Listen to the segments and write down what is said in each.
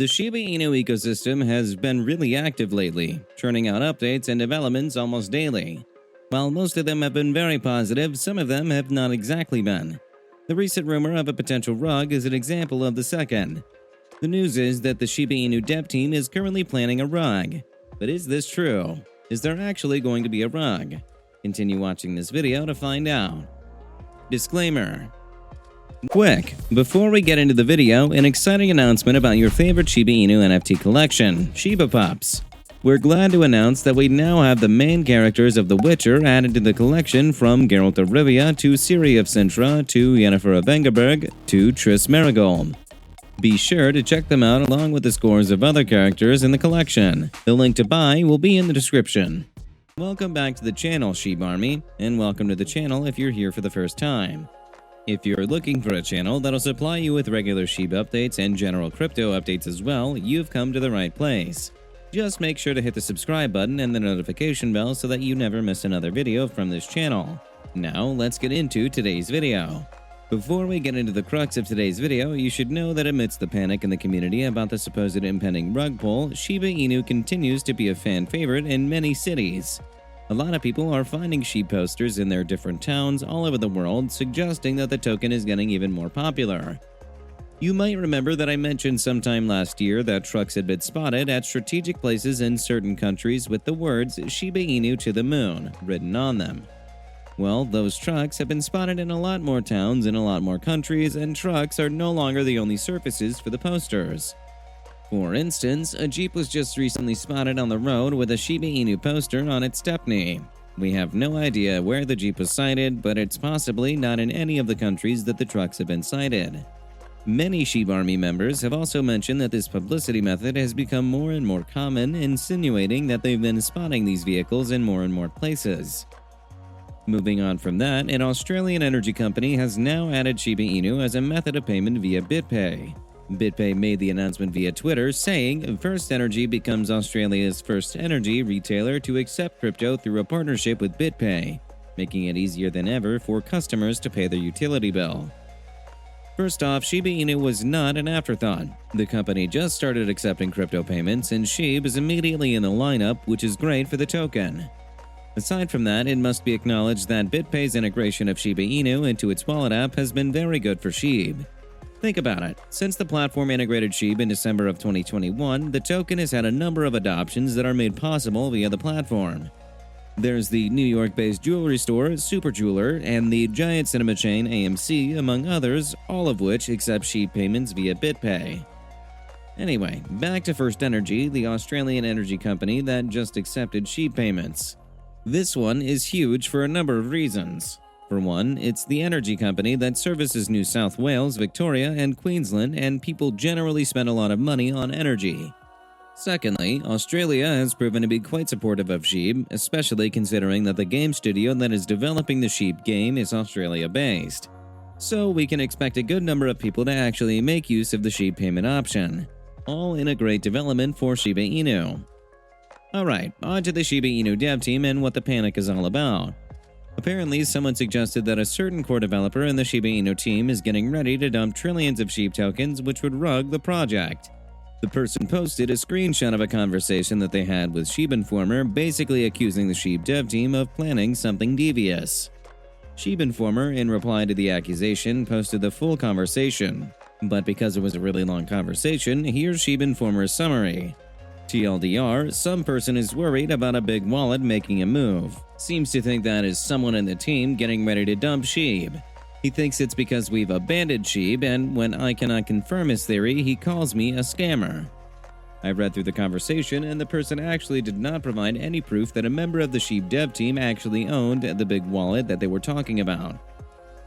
The Shiba Inu ecosystem has been really active lately, churning out updates and developments almost daily. While most of them have been very positive, some of them have not exactly been. The recent rumor of a potential rug is an example of the second. The news is that the Shiba Inu dev team is currently planning a rug. But is this true? Is there actually going to be a rug? Continue watching this video to find out. Disclaimer. Quick, before we get into the video, an exciting announcement about your favorite Shiba Inu NFT collection, Shiba Pups. We're glad to announce that we now have the main characters of The Witcher added to the collection, from Geralt of Rivia to Ciri of Sintra to Yennefer of Vengerberg to Triss Merigold. Be sure to check them out along with the scores of other characters in the collection. The link to buy will be in the description. Welcome back to the channel, Shib Army, and welcome to the channel if you're here for the first time. If you're looking for a channel that'll supply you with regular Shib updates and general crypto updates as well, you've come to the right place. Just make sure to hit the subscribe button and the notification bell so that you never miss another video from this channel. Now, let's get into today's video. Before we get into the crux of today's video, you should know that amidst the panic in the community about the supposed impending rug pull, Shiba Inu continues to be a fan favorite in many cities. A lot of people are finding Shib posters in their different towns all over the world, suggesting that the token is getting even more popular. You might remember that I mentioned sometime last year that trucks had been spotted at strategic places in certain countries with the words Shiba Inu to the moon written on them. Well, those trucks have been spotted in a lot more towns in a lot more countries, and trucks are no longer the only surfaces for the posters. For instance, a Jeep was just recently spotted on the road with a Shiba Inu poster on its stepney. We have no idea where the Jeep was sighted, but it's possibly not in any of the countries that the trucks have been sighted. Many Shib Army members have also mentioned that this publicity method has become more and more common, insinuating that they've been spotting these vehicles in more and more places. Moving on from that, an Australian energy company has now added Shiba Inu as a method of payment via BitPay. BitPay made the announcement via Twitter, saying First Energy becomes Australia's first energy retailer to accept crypto through a partnership with BitPay, making it easier than ever for customers to pay their utility bill. First off, Shiba Inu was not an afterthought. The company just started accepting crypto payments, and Shib is immediately in the lineup, which is great for the token. Aside from that, it must be acknowledged that BitPay's integration of Shiba Inu into its wallet app has been very good for Shib. Think about it. Since the platform integrated Shib in December of 2021, the token has had a number of adoptions that are made possible via the platform. There's the New York-based jewelry store, Super Jeweler, and the giant cinema chain AMC, among others, all of which accept Shib payments via BitPay. Anyway, back to First Energy, the Australian energy company that just accepted Shib payments. This one is huge for a number of reasons. For one, it's the energy company that services New South Wales, Victoria, and Queensland, and people generally spend a lot of money on energy. Secondly, Australia has proven to be quite supportive of Shib, especially considering that the game studio that is developing the Shib game is Australia-based. So we can expect a good number of people to actually make use of the Shib payment option. All in a great development for Shiba Inu. Alright, on to the Shiba Inu dev team and what the panic is all about. Apparently, someone suggested that a certain core developer in the Shiba Inu team is getting ready to dump trillions of Shib tokens, which would rug the project. The person posted a screenshot of a conversation that they had with Shib Informer, basically accusing the Shib dev team of planning something devious. Shib Informer, in reply to the accusation, posted the full conversation. But because it was a really long conversation, here's Shib Informer's summary. TLDR, some person is worried about a big wallet making a move. Seems to think that is someone in the team getting ready to dump Shib. He thinks it's because we've abandoned Shib, and when I cannot confirm his theory, he calls me a scammer. I read through the conversation, and the person actually did not provide any proof that a member of the Shib dev team actually owned the big wallet that they were talking about.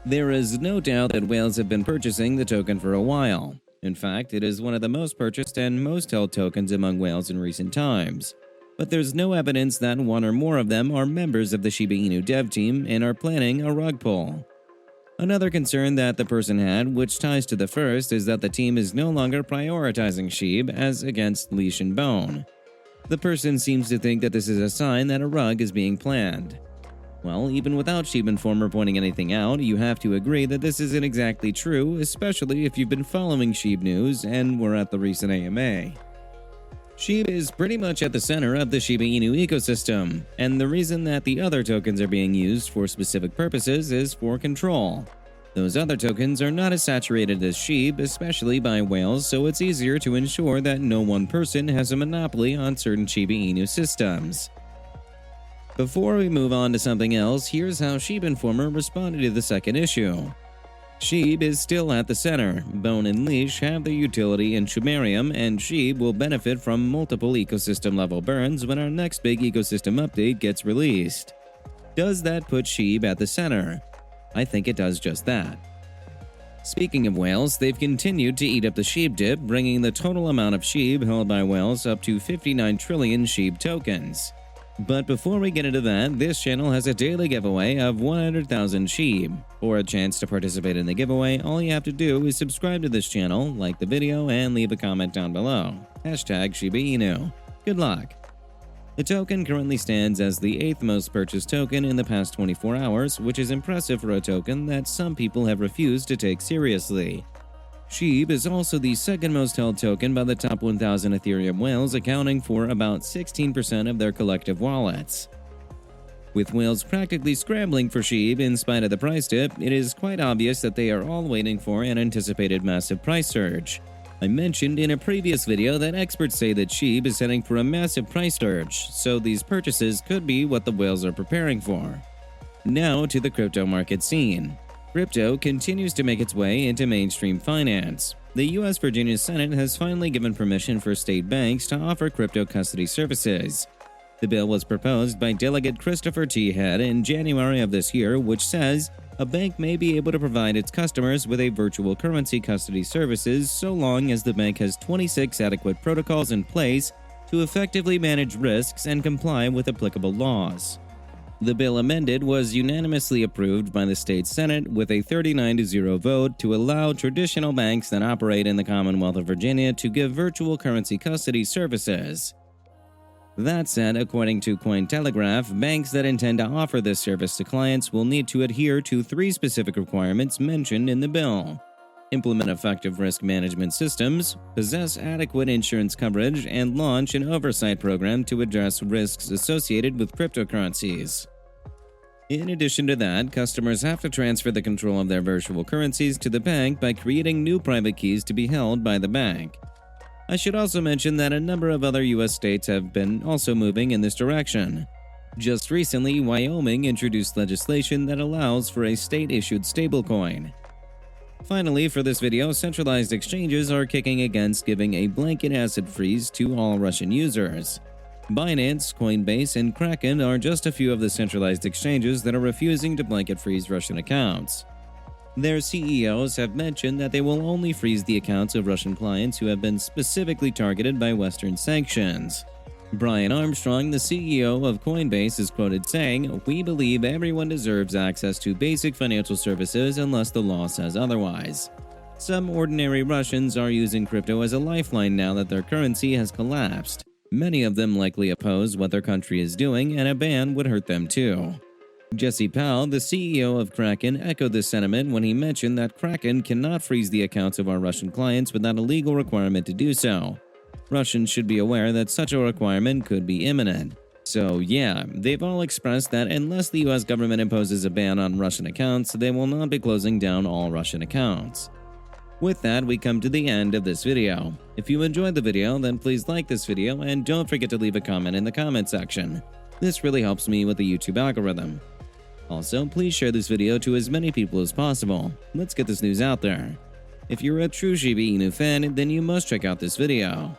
There is no doubt that whales have been purchasing the token for a while. In fact, it is one of the most purchased and most held tokens among whales in recent times. But there's no evidence that one or more of them are members of the Shiba Inu dev team and are planning a rug pull. Another concern that the person had, which ties to the first, is that the team is no longer prioritizing Shib as against leash and bone. The person seems to think that this is a sign that a rug is being planned. Well, even without Shib Informer pointing anything out, you have to agree that this isn't exactly true, especially if you've been following Shib news and were at the recent AMA. Shib is pretty much at the center of the Shiba Inu ecosystem, and the reason that the other tokens are being used for specific purposes is for control. Those other tokens are not as saturated as Shib, especially by whales, so it's easier to ensure that no one person has a monopoly on certain Shiba Inu systems. Before we move on to something else, here's how Shib Informer responded to the second issue. Shib is still at the center. Bone and Leash have their utility in Shibarium, and Shib will benefit from multiple ecosystem-level burns when our next big ecosystem update gets released. Does that put Shib at the center? I think it does just that. Speaking of whales, they've continued to eat up the Shib dip, bringing the total amount of Shib held by whales up to 59 trillion Shib tokens. But before we get into that, this channel has a daily giveaway of 100,000 Shib. For a chance to participate in the giveaway, all you have to do is subscribe to this channel, like the video, and leave a comment down below. #Shiba Good luck! The token currently stands as the 8th most purchased token in the past 24 hours, which is impressive for a token that some people have refused to take seriously. Shib is also the second most held token by the top 1,000 Ethereum whales, accounting for about 16% of their collective wallets. With whales practically scrambling for Shib in spite of the price dip, it is quite obvious that they are all waiting for an anticipated massive price surge. I mentioned in a previous video that experts say that Shib is heading for a massive price surge, so these purchases could be what the whales are preparing for. Now to the crypto market scene. Crypto continues to make its way into mainstream finance. The U.S. Virginia Senate has finally given permission for state banks to offer crypto custody services. The bill was proposed by Delegate Christopher T. Head in January of this year, which says a bank may be able to provide its customers with a virtual currency custody services so long as the bank has 26 adequate protocols in place to effectively manage risks and comply with applicable laws. The bill amended was unanimously approved by the state Senate with a 39-0 vote to allow traditional banks that operate in the Commonwealth of Virginia to give virtual currency custody services. That said, according to Cointelegraph, banks that intend to offer this service to clients will need to adhere to 3 specific requirements mentioned in the bill: implement effective risk management systems, possess adequate insurance coverage, and launch an oversight program to address risks associated with cryptocurrencies. In addition to that, customers have to transfer the control of their virtual currencies to the bank by creating new private keys to be held by the bank. I should also mention that a number of other U.S. states have been also moving in this direction. Just recently, Wyoming introduced legislation that allows for a state-issued stablecoin. Finally, for this video, centralized exchanges are kicking against giving a blanket asset freeze to all Russian users. Binance, Coinbase, and Kraken are just a few of the centralized exchanges that are refusing to blanket freeze Russian accounts. Their CEOs have mentioned that they will only freeze the accounts of Russian clients who have been specifically targeted by Western sanctions. Brian Armstrong, the CEO of Coinbase, is quoted saying, "We believe everyone deserves access to basic financial services unless the law says otherwise. Some ordinary Russians are using crypto as a lifeline now that their currency has collapsed. Many of them likely oppose what their country is doing, and a ban would hurt them too." Jesse Powell, the CEO of Kraken, echoed this sentiment when he mentioned that Kraken cannot freeze the accounts of our Russian clients without a legal requirement to do so. Russians should be aware that such a requirement could be imminent. So yeah, they've all expressed that unless the US government imposes a ban on Russian accounts, they will not be closing down all Russian accounts. With that, we come to the end of this video. If you enjoyed the video, then please like this video and don't forget to leave a comment in the comment section. This really helps me with the YouTube algorithm. Also, please share this video to as many people as possible. Let's get this news out there. If you're a true Shiba Inu fan, then you must check out this video.